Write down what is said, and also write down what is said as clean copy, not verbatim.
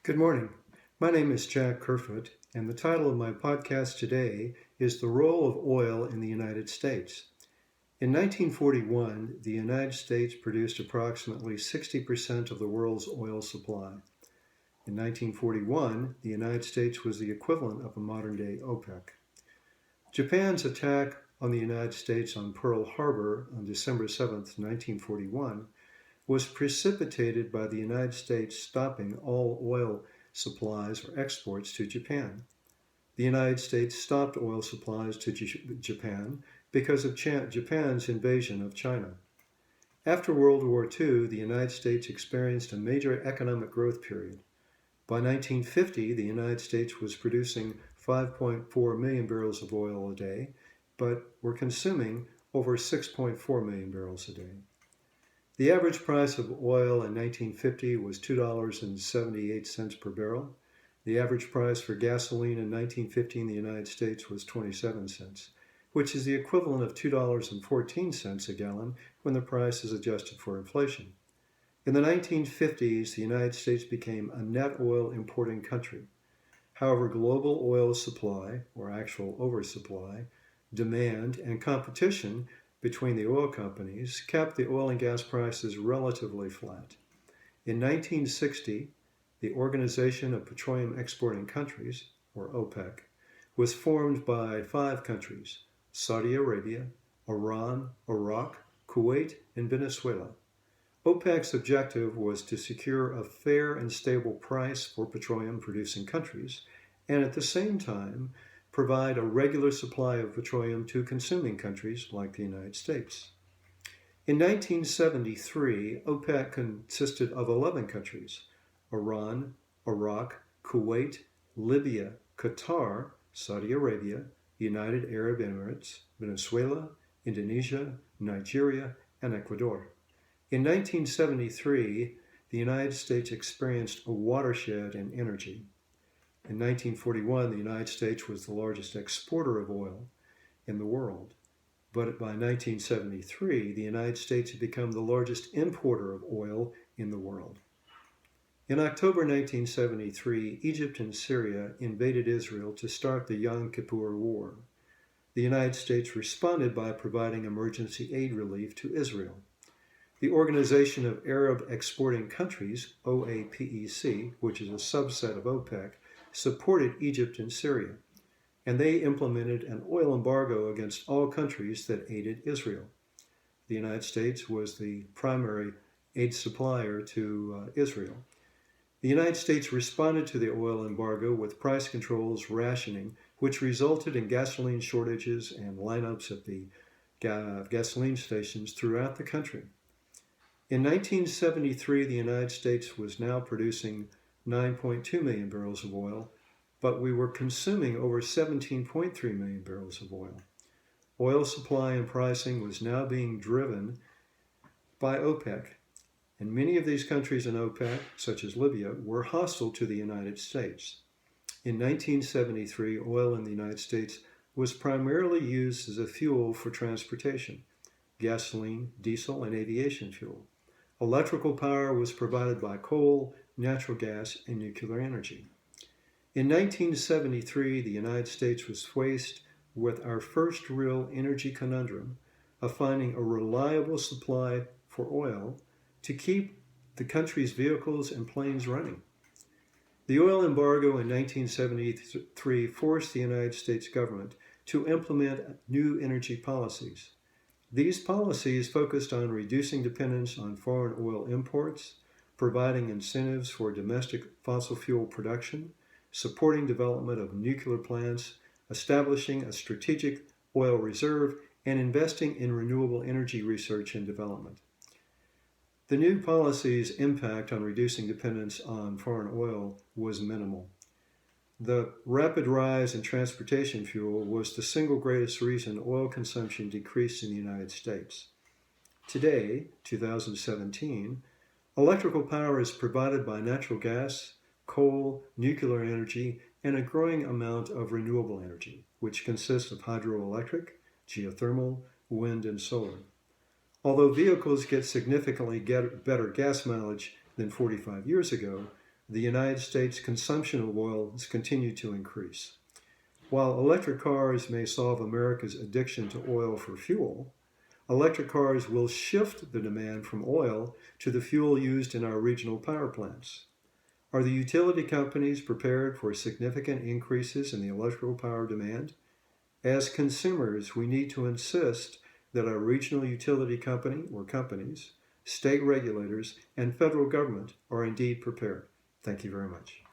Good morning. My name is Jack Kerfoot, and the title of my podcast today is The Role of Oil in the United States. In 1941, the United States produced approximately 60% of the world's oil supply. In 1941, the United States was the equivalent of a modern-day OPEC. Japan's attack on the United States on Pearl Harbor on December 7, 1941, was precipitated by the United States stopping all oil supplies or exports to Japan. The United States stopped oil supplies to Japan because of Japan's invasion of China. After World War II, the United States experienced a major economic growth period. By 1950, the United States was producing 5.4 million barrels of oil a day, but were consuming over 6.4 million barrels a day. The average price of oil in 1950 was $2.78 per barrel. The average price for gasoline in 1950 in the United States was 27 cents, which is the equivalent of $2.14 a gallon when the price is adjusted for inflation. In the 1950s, the United States became a net oil importing country. However, global oil supply, or actual oversupply, demand, and competition between the oil companies kept the oil and gas prices relatively flat. In 1960, the Organization of Petroleum Exporting Countries, or OPEC, was formed by 5 countries: Saudi Arabia, Iran, Iraq, Kuwait, and Venezuela. OPEC's objective was to secure a fair and stable price for petroleum-producing countries, and at the same time, provide a regular supply of petroleum to consuming countries like the United States. In 1973, OPEC consisted of 11 countries: Iran, Iraq, Kuwait, Libya, Qatar, Saudi Arabia, United Arab Emirates, Venezuela, Indonesia, Nigeria, and Ecuador. In 1973, the United States experienced a watershed in energy. In 1941, the United States was the largest exporter of oil in the world. But by 1973, the United States had become the largest importer of oil in the world. In October 1973, Egypt and Syria invaded Israel to start the Yom Kippur War. The United States responded by providing emergency aid relief to Israel. The Organization of Arab Exporting Countries, OAPEC, which is a subset of OPEC, supported Egypt and Syria, and they implemented an oil embargo against all countries that aided Israel. The United States was the primary aid supplier to Israel. The United States responded to the oil embargo with price controls, rationing, which resulted in gasoline shortages and lineups at the gasoline stations throughout the country. In 1973, the United States was now producing 9.2 million barrels of oil, but we were consuming over 17.3 million barrels of oil. Oil supply and pricing was now being driven by OPEC, and many of these countries in OPEC, such as Libya, were hostile to the United States. In 1973, oil in the United States was primarily used as a fuel for transportation: gasoline, diesel, and aviation fuel. Electrical power was provided by coal, natural gas, and nuclear energy. In 1973, the United States was faced with our first real energy conundrum of finding a reliable supply for oil to keep the country's vehicles and planes running. The oil embargo in 1973 forced the United States government to implement new energy policies. These policies focused on reducing dependence on foreign oil imports, providing incentives for domestic fossil fuel production, supporting development of nuclear plants, establishing a strategic oil reserve, and investing in renewable energy research and development. The new policies' impact on reducing dependence on foreign oil was minimal. The rapid rise in transportation fuel was the single greatest reason oil consumption decreased in the United States. Today, 2017, electrical power is provided by natural gas, coal, nuclear energy, and a growing amount of renewable energy, which consists of hydroelectric, geothermal, wind, and solar. Although vehicles get significantly better gas mileage than 45 years ago, the United States consumption of oil has continued to increase. While electric cars may solve America's addiction to oil for fuel, electric cars will shift the demand from oil to the fuel used in our regional power plants. Are the utility companies prepared for significant increases in the electrical power demand? As consumers, we need to insist that our regional utility company or companies, state regulators, and federal government are indeed prepared. Thank you very much.